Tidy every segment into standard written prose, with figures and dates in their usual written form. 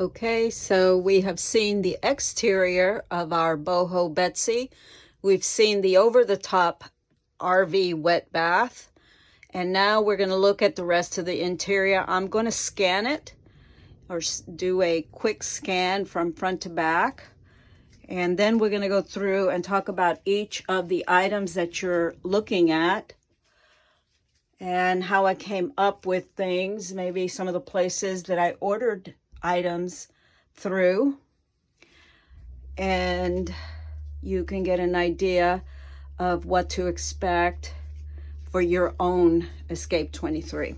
Okay, so we have seen the exterior of our boho Betsy. We've seen the over-the-top RV wet bath. And now we're going to look at the rest of the interior. I'm going to scan it or do a quick scan from front to back. And then we're going to go through and talk about each of the items that you're looking at and how I came up with things, maybe some of the places that I ordered items through, and you can get an idea of what to expect for your own Escape 23.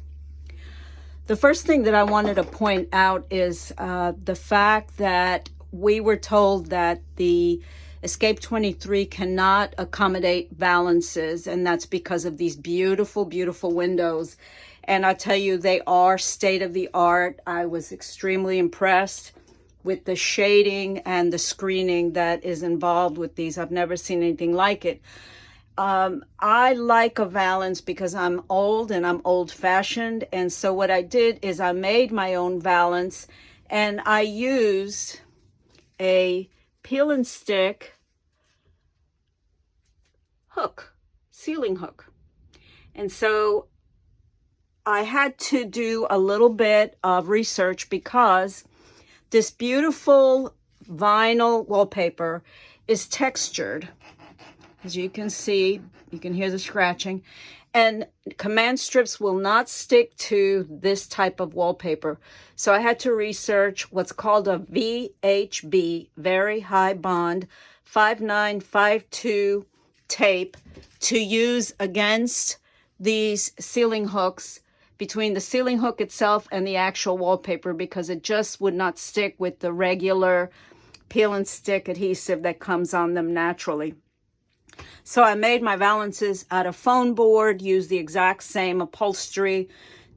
The first thing that I wanted to point out is the fact that we were told that the Escape 23 cannot accommodate valances, and that's because of these beautiful, beautiful windows. And I tell you, they are state-of-the-art. I was extremely impressed with the shading and the screening that is involved with these. I've never seen anything like it. I like a valance because I'm old and I'm old-fashioned. And so what I did is I made my own valance, and I used a peel and stick hook, ceiling hook. And so I had to do a little bit of research because this beautiful vinyl wallpaper is textured. As you can see, you can hear the scratching. And command strips will not stick to this type of wallpaper. So I had to research what's called a VHB, Very High Bond 5952 tape to use against these ceiling hooks, between the ceiling hook itself and the actual wallpaper, because it just would not stick with the regular peel and stick adhesive that comes on them naturally. So I made my valances out of foam board, used the exact same upholstery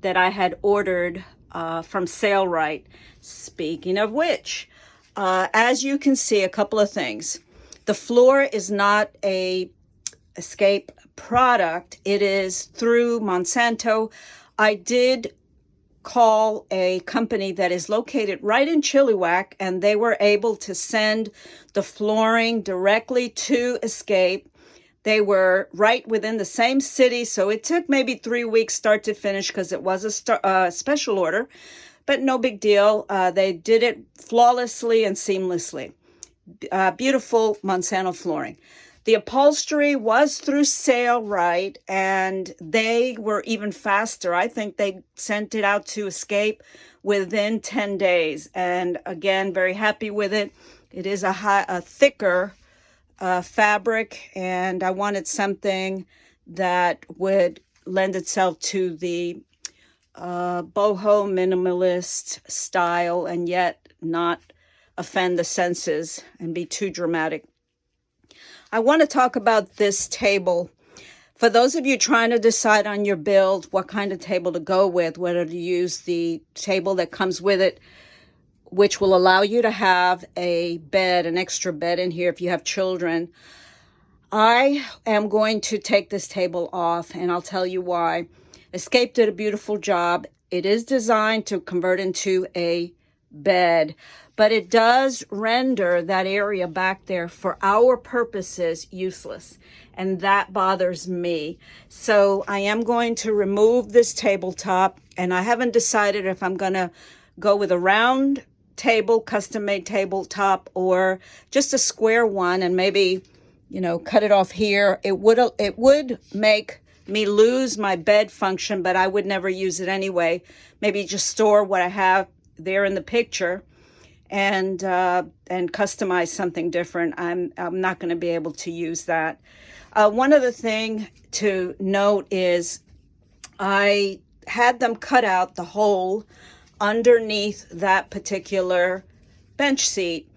that I had ordered from Sailrite. Speaking of which, as you can see, a couple of things. The floor is not a Escape product. It is through Monsanto. I did call a company that is located right in Chilliwack, and they were able to send the flooring directly to Escape. They were right within the same city, so it took maybe 3 weeks start to finish because it was a special order, but no big deal. They did it flawlessly and seamlessly. Beautiful Monsanto flooring. The upholstery was through Sailrite, and they were even faster. I think they sent it out to Escape within 10 days. And again, very happy with it. It is a thicker fabric, and I wanted something that would lend itself to the boho minimalist style and yet not offend the senses and be too dramatic. I want to talk about this table. For those of you trying to decide on your build, what kind of table to go with, whether to use the table that comes with it, which will allow you to have a bed, an extra bed in here if you have children. I am going to take this table off, and I'll tell you why. Escape did a beautiful job. It is designed to convert into a bed, but it does render that area back there for our purposes useless, and that bothers me. So I am going to remove this tabletop, and I haven't decided if I'm going to go with a round table, custom-made tabletop, or just a square one, and maybe, you know, cut it off here. It would make me lose my bed function, but I would never use it anyway. Maybe just store what I have there in the picture and customize something different. I'm not going to be able to use that. One other thing to note is I had them cut out the hole underneath that particular bench seat.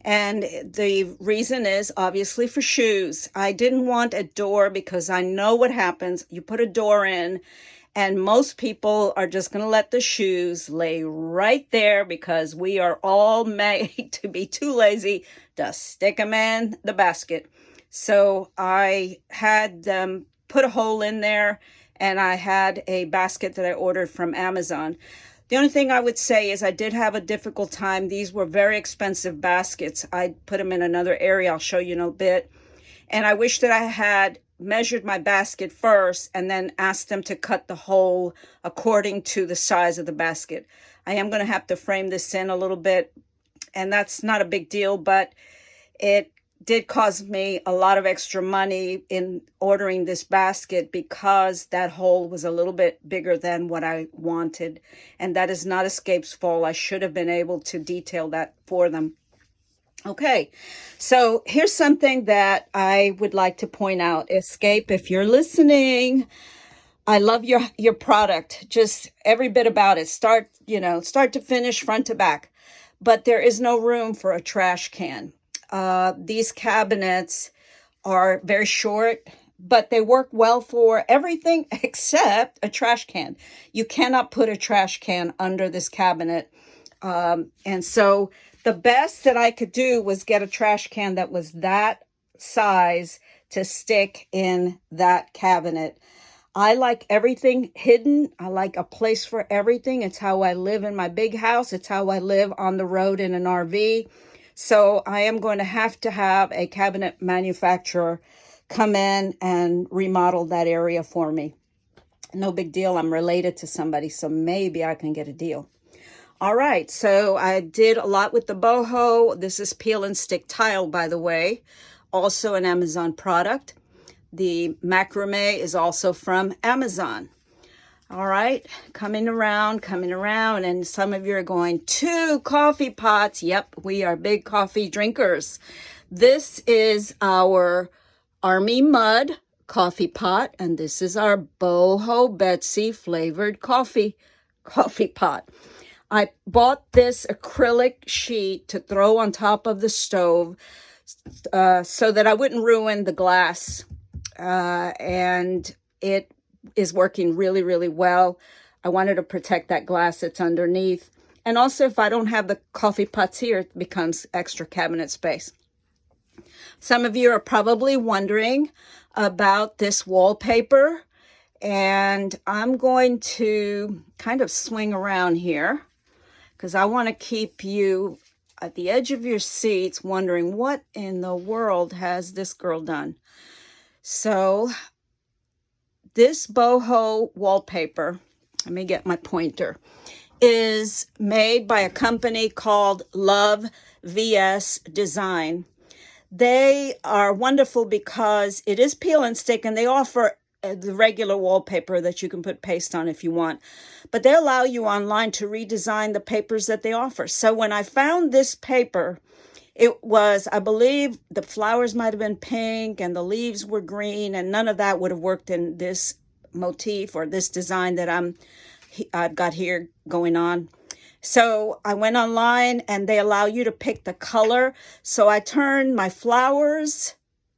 And the reason is obviously for shoes. I didn't want a door because I know what happens. You put a door in and most people are just going to let the shoes lay right there because we are all made to be too lazy to stick them in the basket. So I had them put a hole in there, and I had a basket that I ordered from Amazon. The only thing I would say is I did have a difficult time. These were very expensive baskets. I put them in another area. I'll show you in a bit. And I wish that I had measured my basket first and then asked them to cut the hole according to the size of the basket. I am going to have to frame this in a little bit, and that's not a big deal, but it did cost me a lot of extra money in ordering this basket because that hole was a little bit bigger than what I wanted. And that is not Escape's fault. I should have been able to detail that for them. Okay, so here's something that I would like to point out. Escape, if you're listening, I love your product, just every bit about it. Start to finish, front to back. But there is no room for a trash can. These cabinets are very short, but they work well for everything except a trash can. You cannot put a trash can under this cabinet. And so the best that I could do was get a trash can that was that size to stick in that cabinet. I like everything hidden. I like a place for everything. It's how I live in my big house. It's how I live on the road in an RV. So I am going to have a cabinet manufacturer come in and remodel that area for me. No big deal. I'm related to somebody, so maybe I can get a deal. All right, so I did a lot with the boho. This is peel and stick tile, by the way, also an Amazon product. The macrame is also from Amazon. All right, coming around, and some of you are going, 2 coffee pots. Yep, we are big coffee drinkers. This is our Army Mud coffee pot, and this is our Boho Betsy flavored coffee pot. I bought this acrylic sheet to throw on top of the stove so that I wouldn't ruin the glass, and it is working really, really well. I wanted to protect that glass that's underneath. And also, if I don't have the coffee pots here, it becomes extra cabinet space. Some of you are probably wondering about this wallpaper, and I'm going to kind of swing around here because I want to keep you at the edge of your seats wondering what in the world has this girl done. So this boho wallpaper, let me get my pointer, is made by a company called Love VS Design. They are wonderful because it is peel and stick, and they offer the regular wallpaper that you can put paste on if you want. But they allow you online to redesign the papers that they offer. So when I found this paper, it was, I believe, the flowers might have been pink and the leaves were green, and none of that would have worked in this motif or this design that I've got here going on. So I went online and they allow you to pick the color. So I turned my flowers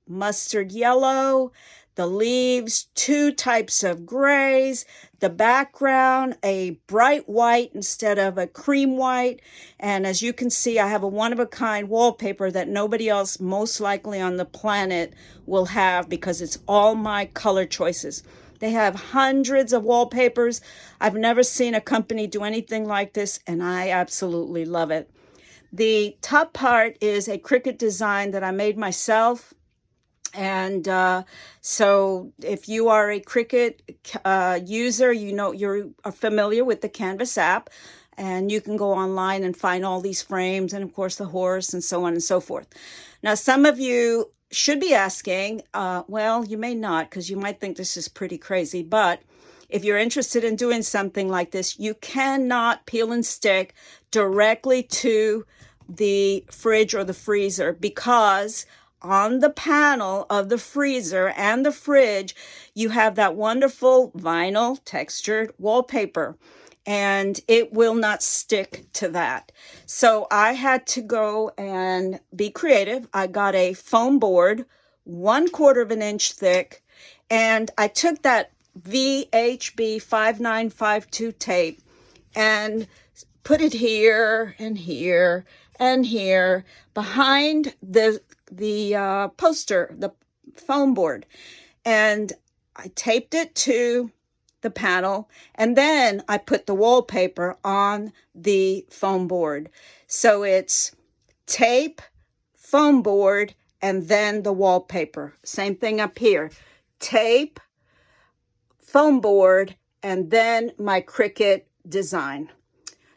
mustard yellow, the leaves 2 types of grays, the background a bright white instead of a cream white. And as you can see, I have a one-of-a-kind wallpaper that nobody else most likely on the planet will have because it's all my color choices. They have hundreds of wallpapers. I've never seen a company do anything like this, and I absolutely love it. The top part is a Cricut design that I made myself. And so if you are a Cricut user, you know you're familiar with the Canvas app, and you can go online and find all these frames and, of course, the horse and so on and so forth. Now, some of you should be asking, well, you may not, because you might think this is pretty crazy, but if you're interested in doing something like this, you cannot peel and stick directly to the fridge or the freezer, because on the panel of the freezer and the fridge, you have that wonderful vinyl textured wallpaper, and it will not stick to that. So I had to go and be creative. I got a foam board, 1/4 of an inch thick, and I took that VHB 5952 tape and put it here and here and here behind the poster, the foam board, and I taped it to the panel, and then I put the wallpaper on the foam board. So it's tape, foam board, and then the wallpaper. Same thing up here. Tape, foam board, and then my Cricut design.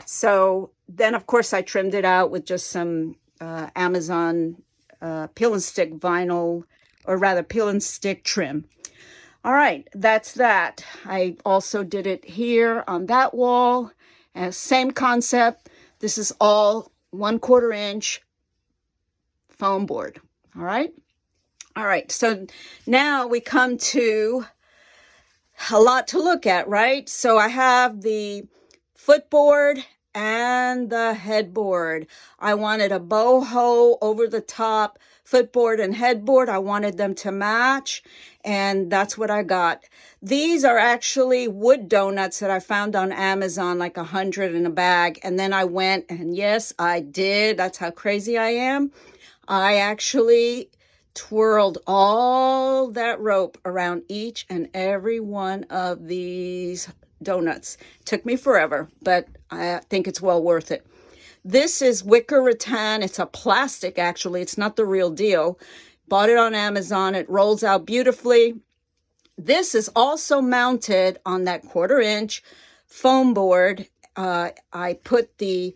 So then, of course, I trimmed it out with just some Amazon peel and stick vinyl, or rather peel and stick trim. All right, that's that. I also did it here on that wall. Same concept. This is all 1/4 inch foam board. All right. All right. So now we come to a lot to look at, right? So I have the footboard and the headboard. I wanted a boho over the top footboard and headboard. I wanted them to match, and that's what I got. These are actually wood donuts that I found on Amazon, like 100 in a bag. And then I went, and yes, I did. That's how crazy I am. I actually twirled all that rope around each and every one of these donuts. Took me forever, but I think it's well worth it. This is Wicker Rattan. It's a plastic, actually. It's not the real deal. Bought it on Amazon. It rolls out beautifully. This is also mounted on that 1/4 inch foam board. I put the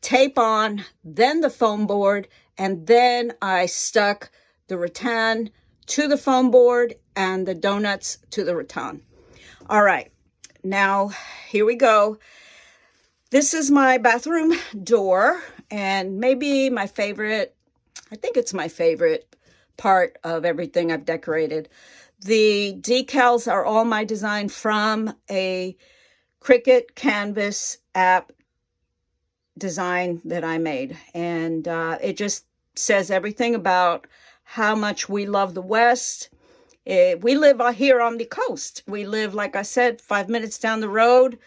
tape on, then the foam board, and then I stuck the rattan to the foam board and the donuts to the rattan. All right, now here we go. This is my bathroom door, and maybe my favorite, I think it's my favorite part of everything I've decorated. The decals are all my design from a Cricut canvas app design that I made. And it just says everything about how much we love the West. We live here on the coast. We live, like I said, 5 minutes down the road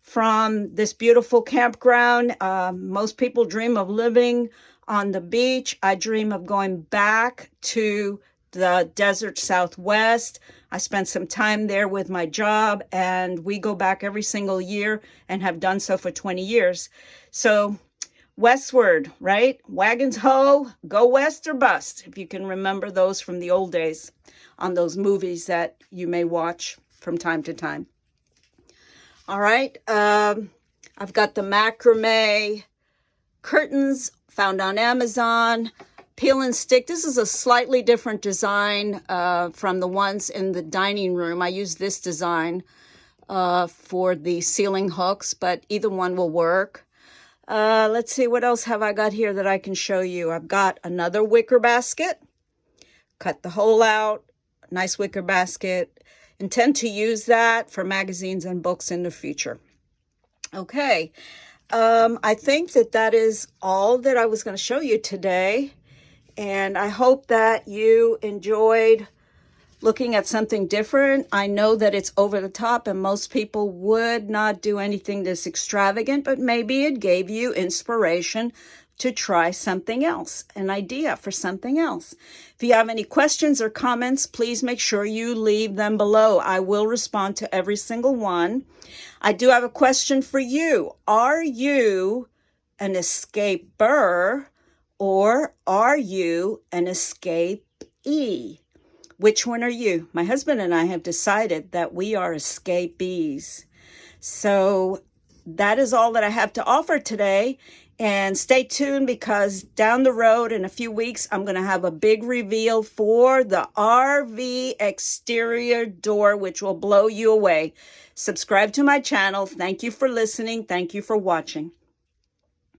from this beautiful campground. Most people dream of living on the beach. I dream of going back to the desert Southwest. I spent some time there with my job, and we go back every single year and have done so for 20 years. So westward, right? Wagons ho, go west or bust, if you can remember those from the old days on those movies that you may watch from time to time. All right, I've got the macrame curtains found on Amazon. Peel and stick. This is a slightly different design from the ones in the dining room. I use this design for the ceiling hooks, but either one will work. Let's see, what else have I got here that I can show you? I've got another wicker basket. Cut the hole out. Nice wicker basket. Intend to use that for magazines and books in the future. Okay. I think that is all that I was going to show you today. And I hope that you enjoyed looking at something different. I know that it's over the top and most people would not do anything this extravagant, but maybe it gave you inspiration to try something else, an idea for something else. If you have any questions or comments, please make sure you leave them below. I will respond to every single one. I do have a question for you. Are you an escaper? Or are you an escapee? Which one are you? My husband and I have decided that we are escapees. So that is all that I have to offer today. And stay tuned, because down the road in a few weeks, I'm going to have a big reveal for the RV exterior door, which will blow you away. Subscribe to my channel. Thank you for listening. Thank you for watching.